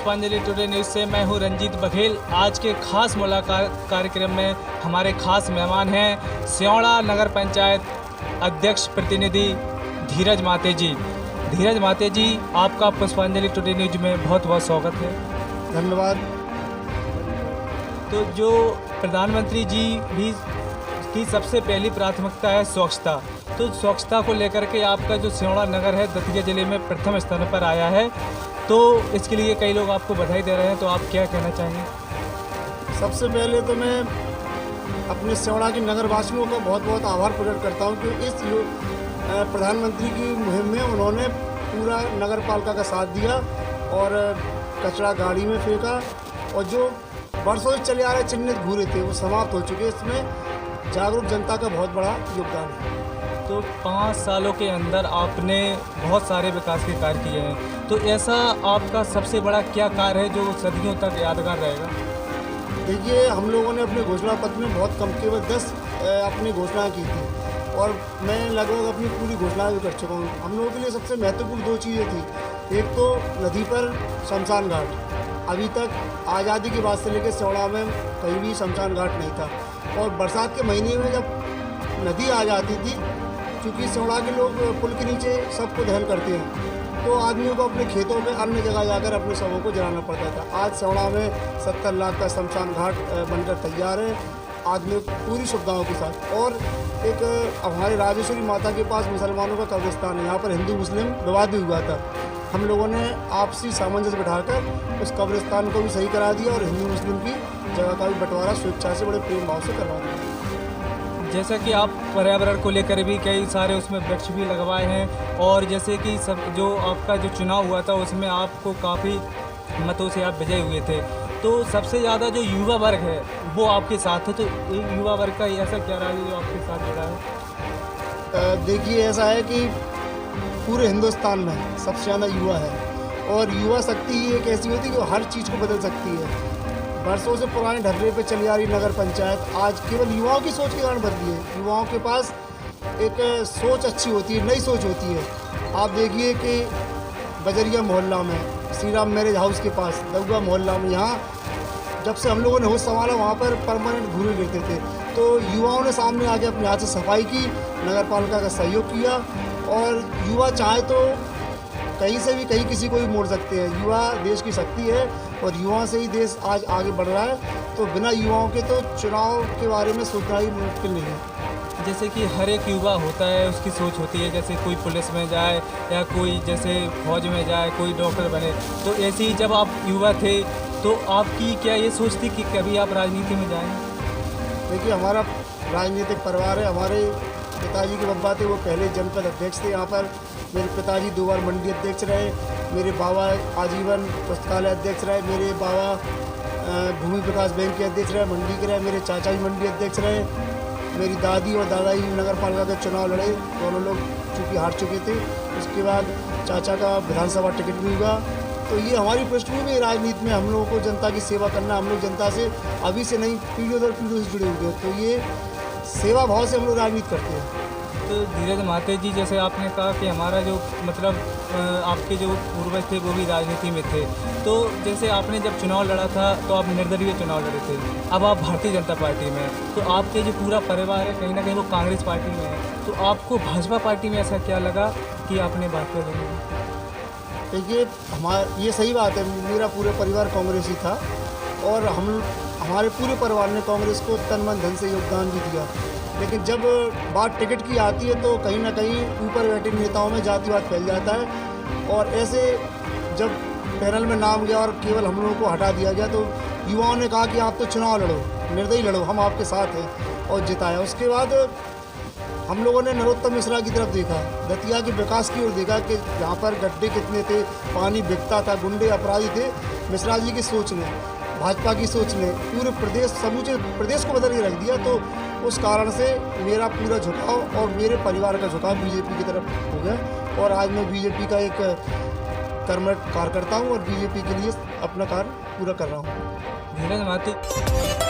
पुष्पांजलि today news से मैं हूं रंजीत बघेल। आज के खास मुलाकात कार्यक्रम में हमारे खास मेहमान हैं सियोड़ा नगर पंचायत अध्यक्ष प्रतिनिधि धीरज माते जी। धीरज माते जी, आपका पुष्पांजलि टुडे न्यूज़ में बहुत बहुत स्वागत है। धन्यवाद। तो जो प्रधानमंत्री जी भी की सबसे पहली प्राथमिकता है स्वच्छता, तो स्वच्छता को लेकर के आपका जो सियोड़ा नगर है दतिया जिले में प्रथम स्थान पर आया है, तो इसके लिए कई लोग आपको बधाई दे रहे हैं, तो आप क्या कहना चाहेंगे? सबसे पहले तो मैं अपने सियोड़ा के नगर वासियों का बहुत बहुत आभार प्रकट करता हूं कि इस प्रधानमंत्री की मुहिम में उन्होंने पूरा नगर पालिका का साथ दिया और कचरा गाड़ी में फेंका, और जो वर्षों से चले आ रहे चिन्हित घूरे थे वो समाप्त हो चुके। इसमें जागरूक जनता का बहुत बड़ा योगदान है। तो 5 सालों के अंदर आपने बहुत सारे विकास के कार्य किए हैं, तो ऐसा आपका सबसे बड़ा क्या कार्य है जो सदियों तक यादगार रहेगा? देखिए, हम लोगों ने अपने घोषणा पत्र में बहुत कम, केवल 10 अपनी घोषणाएं की थी, और मैं लगभग अपनी पूरी घोषणाएं भी कर चुका हूँ। हम लोगों के लिए सबसे महत्वपूर्ण 2 चीज़ें थी। एक तो नदी पर शमशान घाट, अभी तक आज़ादी के बाद से लेकर सियोड़ा में कहीं भी शमशान घाट नहीं था, और बरसात के महीने में जब नदी आ जाती थी, क्योंकि सियोड़ा के लोग पुल के नीचे सबको दहन करते हैं, तो आदमियों को अपने खेतों में अन्य जगह जाकर अपने शवों को जलाना पड़ता था। आज सियोड़ा में 70 लाख का शमशान घाट बनकर तैयार है, आदमियों की पूरी सुविधाओं के साथ। और एक हमारे राजेश्वरी माता के पास मुसलमानों का कब्रिस्तान है, यहाँ पर हिंदू मुस्लिम विवाद भी हुआ था। हम लोगों ने आपसी सामंजस्य बिठाकर उस कब्रिस्तान को भी सही करा दिया और हिंदू मुस्लिम की जगह का भी बंटवारा स्वेच्छा से बड़े प्रेम भाव से करवा दिया। जैसा कि आप पर्यावरण को लेकर भी कई सारे उसमें वृक्ष भी लगवाए हैं, और जैसे कि सब जो आपका जो चुनाव हुआ था उसमें आपको काफ़ी मतों से आप विजयी हुए थे, तो सबसे ज़्यादा जो युवा वर्ग है वो आपके साथ है, तो युवा वर्ग का ऐसा क्या राज है जो आपके साथ जुड़ा है? देखिए, ऐसा है कि पूरे हिंदुस्तान में सबसे ज़्यादा युवा है, और युवा शक्ति ही एक ऐसी होती है जो हर चीज़ को बदल सकती है। बरसों से पुराने ढर्रे पे चली आ रही नगर पंचायत आज केवल युवाओं की सोच के कारण बदली है। युवाओं के पास एक सोच अच्छी होती है, नई सोच होती है। आप देखिए कि बजरिया मोहल्ला में, श्री राम मैरिज हाउस के पास, दउआ मोहल्ला में, यहाँ जब से हम लोगों ने होश संभाला वहाँ पर परमानेंट घूरे गिरते थे, तो युवाओं ने सामने आके अपने हाथ से सफाई की, नगर पालिका का सहयोग किया, और युवा चाहे तो कहीं से भी कहीं किसी को भी मोड़ सकते हैं। युवा देश की शक्ति है, और युवाओं से ही देश आज आगे बढ़ रहा है, तो बिना युवाओं के तो चुनाव के बारे में सोचना ही मुश्किल नहीं है। जैसे कि हर एक युवा होता है, उसकी सोच होती है, जैसे कोई पुलिस में जाए या कोई जैसे फौज में जाए, कोई डॉक्टर बने, तो ऐसे ही जब आप युवा थे तो आपकी क्या ये सोच थी कि कभी आप राजनीति में जाएं? देखिए, हमारा राजनीतिक परिवार है। हमारे पिताजी के बब्बा थे, वो पहले जनपद अध्यक्ष थे यहाँ पर। मेरे पिताजी 2 बार मंडी अध्यक्ष रहे, मेरे बाबा आजीवन पुस्तकालय अध्यक्ष रहे, मेरे बाबा भूमि विकास बैंक के अध्यक्ष रहे, मंडी के रहे, मेरे चाचा भी मंडी अध्यक्ष रहे, मेरी दादी और दादाजी नगर पालिका के चुनाव लड़े, दोनों लोग चूँकि हार चुके थे। उसके बाद चाचा का विधानसभा टिकट भी हुआ। तो ये हमारी पृष्ठभूमि राजनीति में, हम लोगों को जनता की सेवा करना। हम लोग जनता से अभी से नहीं, पीढ़ियों दर पीढ़ियों से जुड़े हुए हैं, तो ये सेवा भाव से हम लोग राजनीति करते हैं। तो धीरज माते जी, जैसे आपने कहा कि हमारा जो मतलब आपके जो पूर्वज थे वो भी राजनीति में थे, तो जैसे आपने जब चुनाव लड़ा था तो आप निर्दलीय चुनाव लड़े थे, अब आप भारतीय जनता पार्टी में हैं, तो आपके जो पूरा परिवार है कहीं ना कहीं वो कांग्रेस पार्टी में है, तो आपको भाजपा पार्टी में ऐसा क्या लगा कि आपने भाजपा जोड़ी? देखिए, ये सही बात है, मेरा पूरा परिवार कांग्रेसी था, और हमारे पूरे परिवार ने कांग्रेस को तन मन धन से योगदान भी दिया। लेकिन जब बात टिकट की आती है तो कहीं ना कहीं ऊपर बैठे नेताओं में जातिवाद फैल जाता है, और ऐसे जब पैनल में नाम गया और केवल हम लोगों को हटा दिया गया, तो युवाओं ने कहा कि आप तो चुनाव लड़ो, निर्दयी लड़ो, हम आपके साथ हैं, और जिताया। उसके बाद हम लोगों ने नरोत्तम मिश्रा की तरफ देखा, दतिया के विकास की ओर देखा कि यहाँ पर गड्ढे कितने थे, पानी बिकता था, गुंडे अपराधी थे। मिश्रा जी की सोच ने, भाजपा की सोच ने पूरे प्रदेश, समूचे प्रदेश को बदल के रख दिया। तो उस कारण से मेरा पूरा झुकाव और मेरे परिवार का झुकाव बीजेपी की तरफ हो गया, और आज मैं बीजेपी का एक कर्मठ कार्यकर्ता हूँ, और बीजेपी के लिए अपना कार्य पूरा कर रहा हूँ। धीरज माते